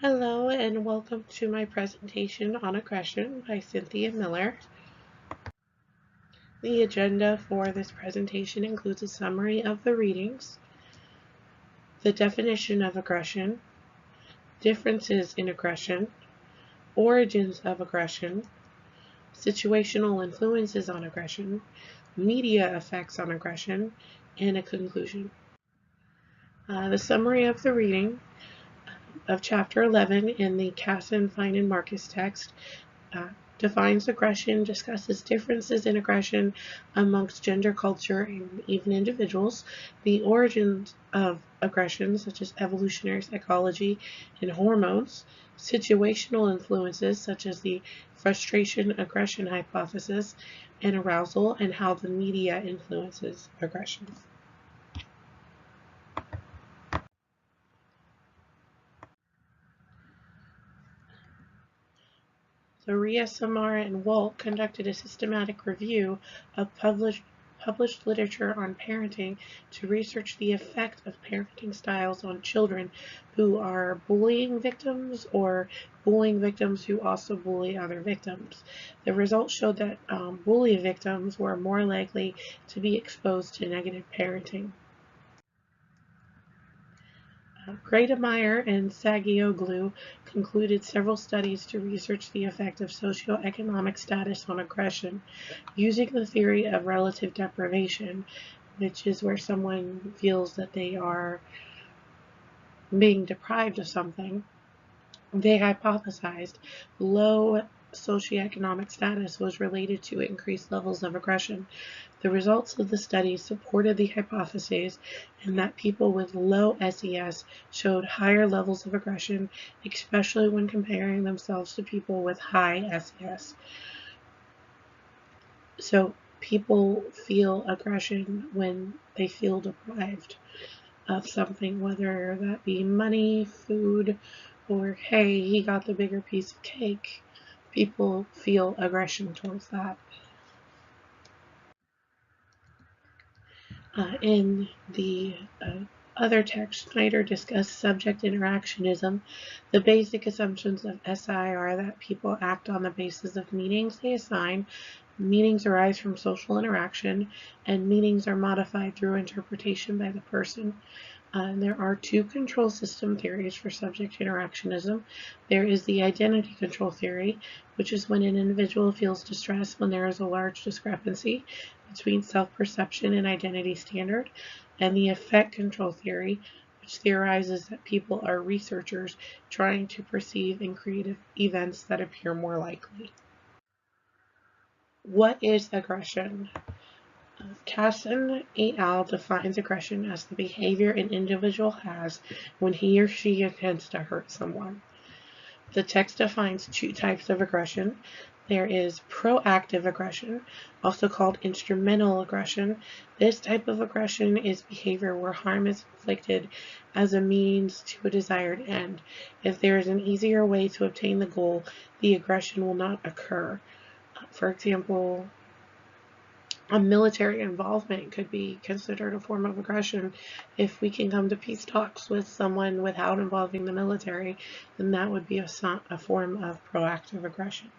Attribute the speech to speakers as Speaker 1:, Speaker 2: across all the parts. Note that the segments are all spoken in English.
Speaker 1: Hello and welcome to my presentation on aggression by Cynthia Miller. The agenda for this presentation includes a summary of the readings, the definition of aggression, differences in aggression, origins of aggression, situational influences on aggression, media effects on aggression, and a conclusion. The summary of the reading of Chapter 11 in the Casson, Fine, and Marcus text uh, defines aggression, discusses differences in aggression amongst gender, culture, and even individuals, the origins of aggression, such as evolutionary psychology and hormones, situational influences, such as the frustration-aggression hypothesis, and arousal, and how the media influences aggression. So Ria, Samar, and Walt conducted a systematic review of published literature on parenting to research the effect of parenting styles on children who are bullying victims or bullying victims who also bully other victims. The results showed that bully victims were more likely to be exposed to negative parenting. Gradameyer and Sagioglu concluded several studies to research the effect of socioeconomic status on aggression, using the theory of relative deprivation, which is where someone feels that they are being deprived of something. They hypothesized low socioeconomic status was related to increased levels of aggression. The results of the study supported the hypothesis in that people with low SES showed higher levels of aggression, especially when comparing themselves to people with high SES. So people feel aggression when they feel deprived of something, whether that be money, food, or hey, he got the bigger piece of cake. People feel aggression towards that. In the other text, Schneider discussed subject interactionism. The basic assumptions of SI are that people act on the basis of meanings they assign, meanings arise from social interaction, and meanings are modified through interpretation by the person. There are two control system theories for subject interactionism. There is the identity control theory, which is when an individual feels distress when there is a large discrepancy between self-perception and identity standard, and the effect control theory, which theorizes that people are researchers trying to perceive and create events that appear more likely. What is aggression? Casson et al. Defines aggression as the behavior an individual has when he or she intends to hurt someone. The text defines two types of aggression. There is proactive aggression, also called instrumental aggression. This type of aggression is behavior where harm is inflicted as a means to a desired end. If there is an easier way to obtain the goal, the aggression will not occur. For example, a military involvement could be considered a form of aggression. If we can come to peace talks with someone without involving the military, then that would be a form of proactive aggression.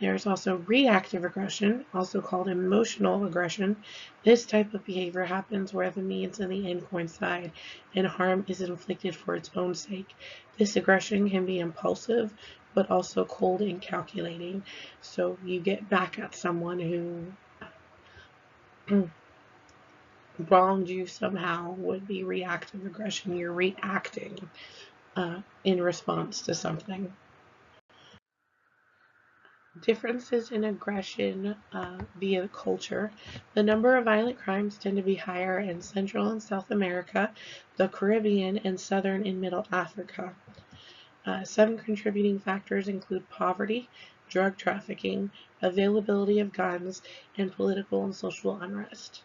Speaker 1: There's also reactive aggression, also called emotional aggression. This type of behavior happens where the means and the end coincide and harm is inflicted for its own sake. This aggression can be impulsive, but also cold and calculating. So you get back at someone who wronged you somehow would be reactive aggression. You're reacting in response to something. Differences in aggression via culture. The number of violent crimes tend to be higher in Central and South America, the Caribbean, and Southern and Middle Africa. Some contributing factors include poverty, drug trafficking, availability of guns, and political and social unrest.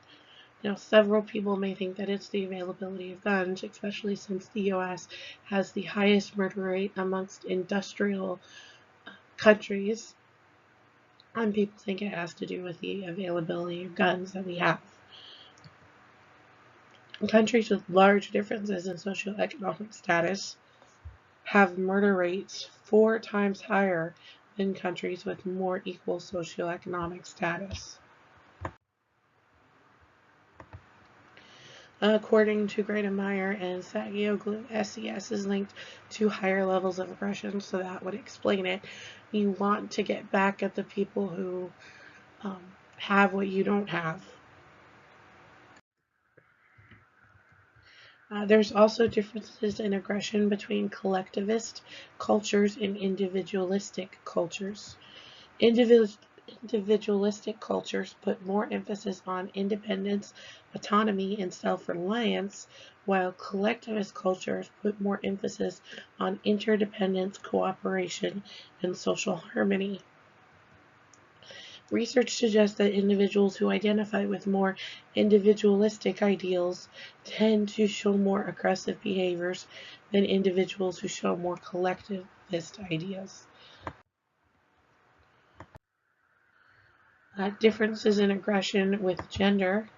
Speaker 1: Now, several people may think that it's the availability of guns, especially since the U.S. has the highest murder rate amongst industrial countries, and people think it has to do with the availability of guns that we have. Countries with large differences in socioeconomic status have murder rates 4 times higher than countries with more equal socioeconomic status. According to Greitemeyer and Sagioglu, SES is linked to higher levels of aggression, so that would explain it. You want to get back at the people who have what you don't have. There's also differences in aggression between collectivist cultures and individualistic cultures. Individualistic cultures put more emphasis on independence, autonomy, and self-reliance, while collectivist cultures put more emphasis on interdependence, cooperation, and social harmony. Research suggests that individuals who identify with more individualistic ideals tend to show more aggressive behaviors than individuals who show more collectivist ideas. Differences in aggression with gender.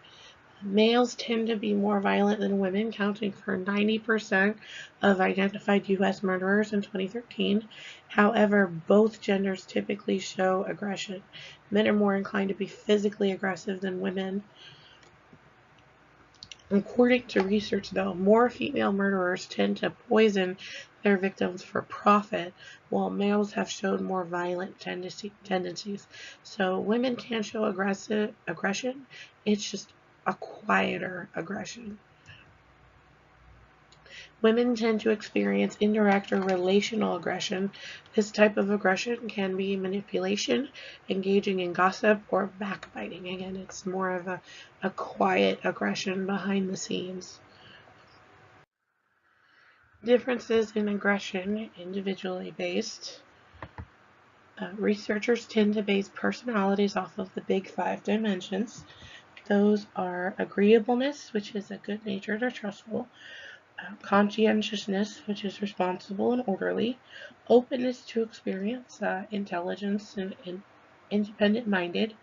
Speaker 1: Males tend to be more violent than women, accounting for 90% of identified U.S. murderers in 2013. However, both genders typically show aggression. Men are more inclined to be physically aggressive than women. According to research, though, more female murderers tend to poison their victims for profit, while males have shown more violent tendencies. So women can show aggression, it's just a quieter aggression. Women tend to experience indirect or relational aggression. This type of aggression can be manipulation, engaging in gossip, or backbiting. Again, it's more of a quiet aggression behind the scenes. Differences in aggression, individually based. Researchers tend to base personalities off of the big 5 dimensions. Those are agreeableness, which is a good-natured or trustful, conscientiousness, which is responsible and orderly, openness to experience, intelligence and independent-minded,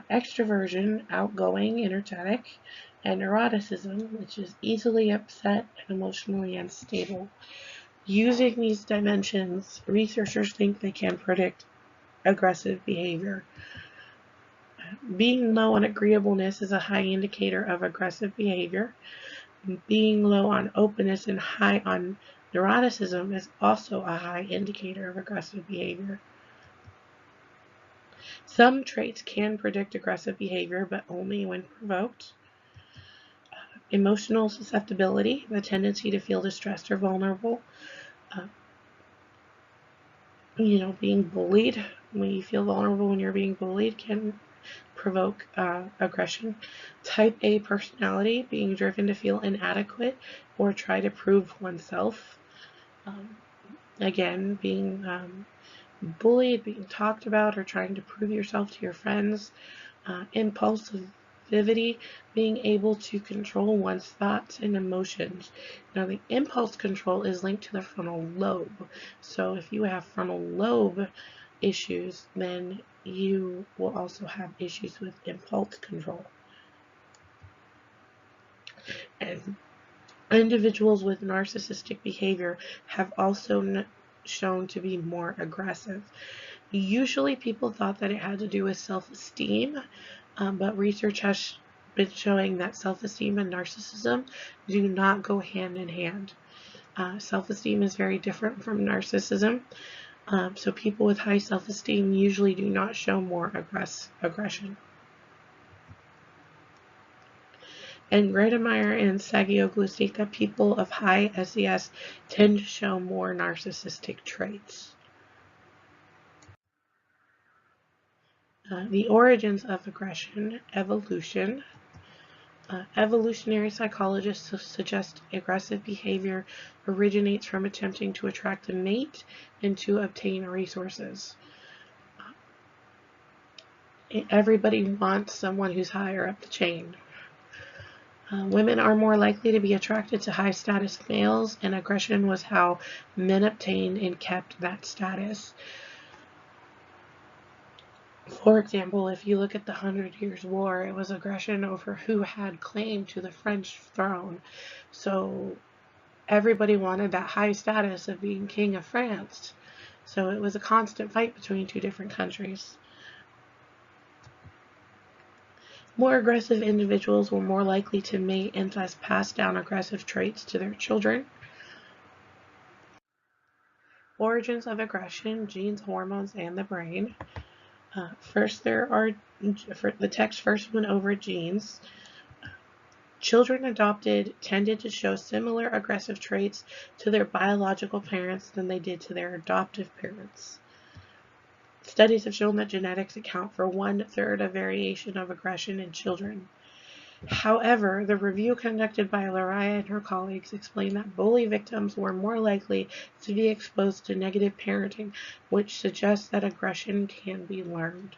Speaker 1: extroversion, outgoing, energetic, and neuroticism, which is easily upset and emotionally unstable. Using these dimensions, researchers think they can predict aggressive behavior. Being low on agreeableness is a high indicator of aggressive behavior. Being low on openness and high on neuroticism is also a high indicator of aggressive behavior. Some traits can predict aggressive behavior, but only when provoked. Emotional susceptibility, the tendency to feel distressed or vulnerable. Being bullied, when you feel vulnerable when you're being bullied, can provoke aggression. Type A personality, being driven to feel inadequate or try to prove oneself. Again, being bullied, being talked about, or trying to prove yourself to your friends. Impulsivity, being able to control one's thoughts and emotions. Now, the impulse control is linked to the frontal lobe. So if you have frontal lobe issues, then you will also have issues with impulse control. And individuals with narcissistic behavior have also shown to be more aggressive. Usually people thought that it had to do with self-esteem, but research has been showing that self-esteem and narcissism do not go hand in hand. Self-esteem is very different from narcissism. So people with high self-esteem usually do not show more aggression. And Greitemeyer and Sagioglu state that people of high SES tend to show more narcissistic traits. The origins of aggression, evolution. Evolutionary psychologists suggest aggressive behavior originates from attempting to attract a mate and to obtain resources. Everybody wants someone who's higher up the chain. Women are more likely to be attracted to high status males, and aggression was how men obtained and kept that status. For example, if you look at the 100 Years' War, it was aggression over who had claim to the French throne. So everybody wanted that high status of being king of France. So it was a constant fight between two different countries. More aggressive individuals were more likely to mate and thus pass down aggressive traits to their children. Origins of aggression, genes, hormones, and the brain. The text first went over genes. Children adopted tended to show similar aggressive traits to their biological parents than they did to their adoptive parents. Studies have shown that genetics account for 1/3 of variation of aggression in children. However, the review conducted by Lariah and her colleagues explained that bully victims were more likely to be exposed to negative parenting, which suggests that aggression can be learned.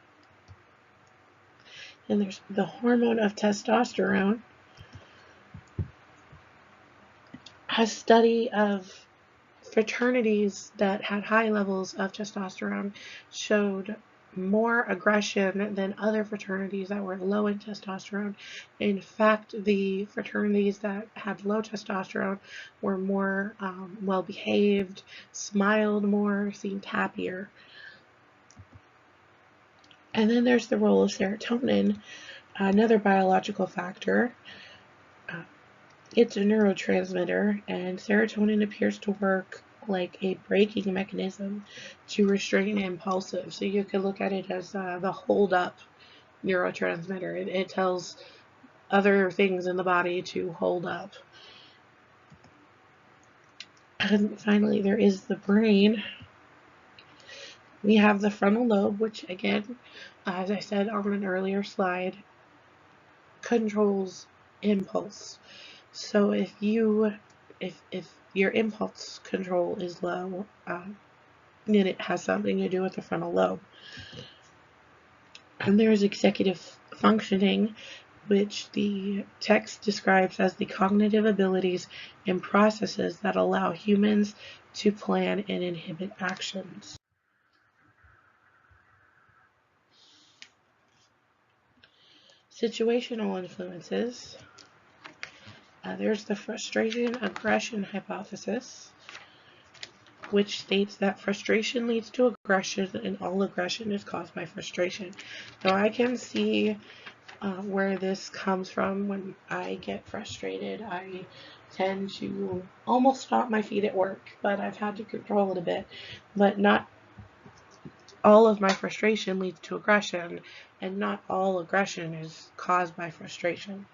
Speaker 1: And there's the hormone of testosterone. A study of fraternities that had high levels of testosterone showed more aggression than other fraternities that were low in testosterone. In fact, the fraternities that had low testosterone were more well-behaved, smiled more, seemed happier. And then there's the role of serotonin, another biological factor. It's a neurotransmitter, and serotonin appears to work like a braking mechanism to restrain impulsive. So you could look at it as the hold-up neurotransmitter. It tells other things in the body to hold up. And finally, there is the brain. We have the frontal lobe, which again, as I said on an earlier slide, controls impulse. So if your impulse control is low, then it has something to do with the frontal lobe. And there's executive functioning, which the text describes as the cognitive abilities and processes that allow humans to plan and inhibit actions. Situational influences. There's the frustration-aggression hypothesis, which states that frustration leads to aggression and all aggression is caused by frustration. Now I can see where this comes from. When I get frustrated, I tend to almost stomp my feet at work, but I've had to control it a bit. But not all of my frustration leads to aggression, and not all aggression is caused by frustration.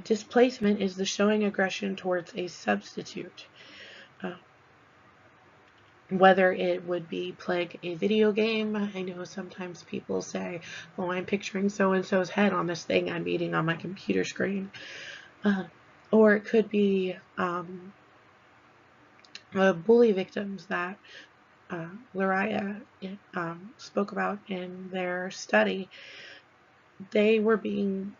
Speaker 1: Displacement is the showing aggression towards a substitute. Whether it would be playing a video game. I know sometimes people say, oh, I'm picturing so-and-so's head on this thing I'm eating on my computer screen. Or it could be bully victims that Lariah spoke about in their study. They were being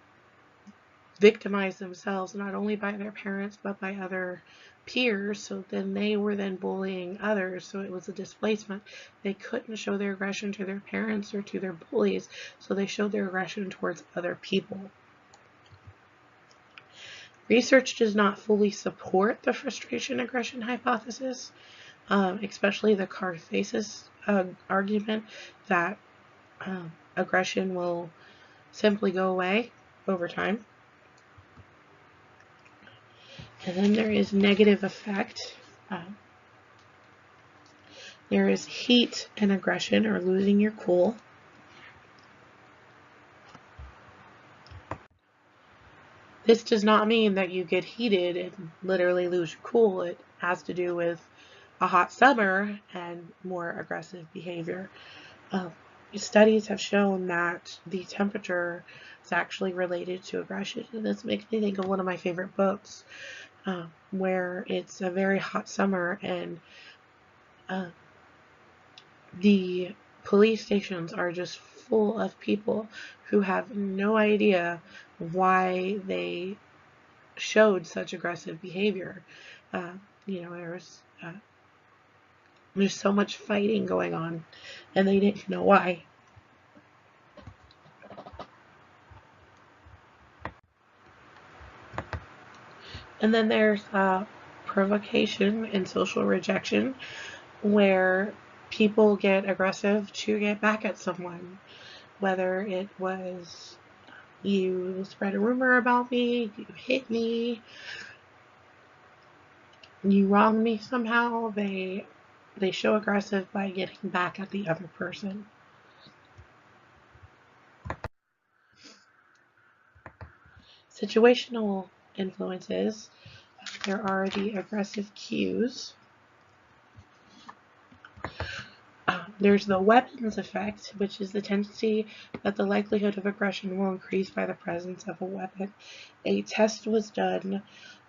Speaker 1: victimized themselves, not only by their parents, but by other peers. So then they were then bullying others. So it was a displacement. They couldn't show their aggression to their parents or to their bullies. So they showed their aggression towards other people. Research does not fully support the frustration-aggression hypothesis, especially the Carthasis argument that aggression will simply go away over time. And then there is negative effect. There is heat and aggression, or losing your cool. This does not mean that you get heated and literally lose your cool. It has to do with a hot summer and more aggressive behavior. Studies have shown that the temperature is actually related to aggression. And this makes me think of one of my favorite books, where it's a very hot summer and the police stations are just full of people who have no idea why they showed such aggressive behavior. There's so much fighting going on, and they didn't know why. And then there's provocation and social rejection, where people get aggressive to get back at someone, whether it was you spread a rumor about me, you hit me, you wronged me somehow. They show aggressive by getting back at the other person. Situational influences. There are the aggressive cues. There's the weapons effect, which is the tendency that the likelihood of aggression will increase by the presence of a weapon. A test was done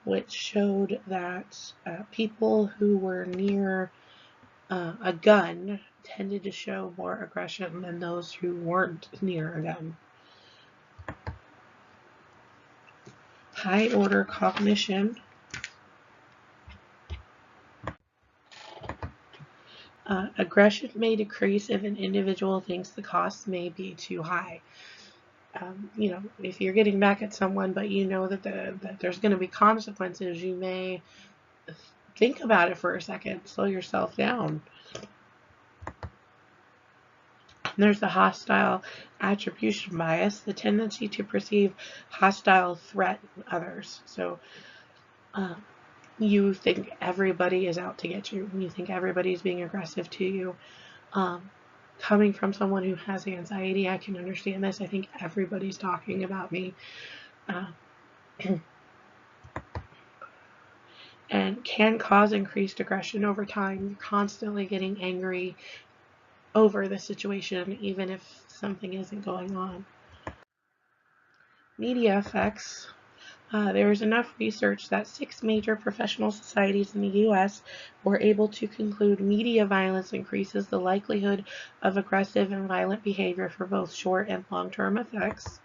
Speaker 1: which showed that people who were near a gun tended to show more aggression than those who weren't near a gun. High order cognition. Aggression may decrease if an individual thinks the cost may be too high. If you're getting back at someone, but you know that there's going to be consequences, you may think about it for a second, slow yourself down. There's the hostile attribution bias, the tendency to perceive hostile threat in others. So you think everybody is out to get you. You think everybody's being aggressive to you. Coming from someone who has anxiety, I can understand this. I think everybody's talking about me. And can cause increased aggression over time. You're constantly getting angry over the situation, even if something isn't going on. Media effects. There is enough research that 6 major professional societies in the U.S. were able to conclude media violence increases the likelihood of aggressive and violent behavior for both short and long-term effects.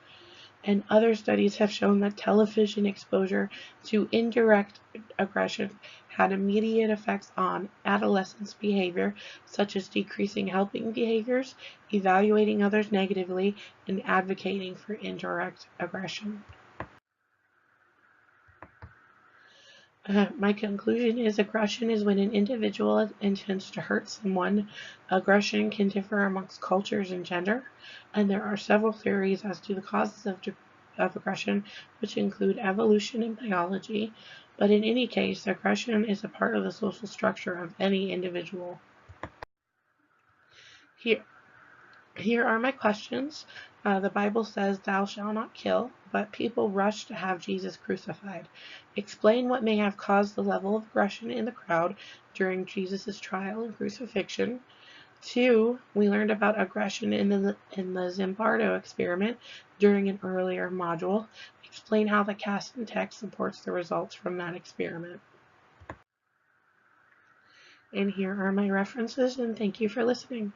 Speaker 1: And other studies have shown that television exposure to indirect aggression had immediate effects on adolescents' behavior, such as decreasing helping behaviors, evaluating others negatively, and advocating for indirect aggression. My conclusion is aggression is when an individual intends to hurt someone. Aggression can differ amongst cultures and gender, and there are several theories as to the causes of aggression, which include evolution and biology. But in any case, aggression is a part of the social structure of any individual. Here are my questions. The Bible says, "Thou shalt not kill," but people rush to have Jesus crucified. Explain what may have caused the level of aggression in the crowd during Jesus' trial and crucifixion. 2, we learned about aggression in the Zimbardo experiment during an earlier module. Explain how the Caston text supports the results from that experiment. And here are my references, and thank you for listening.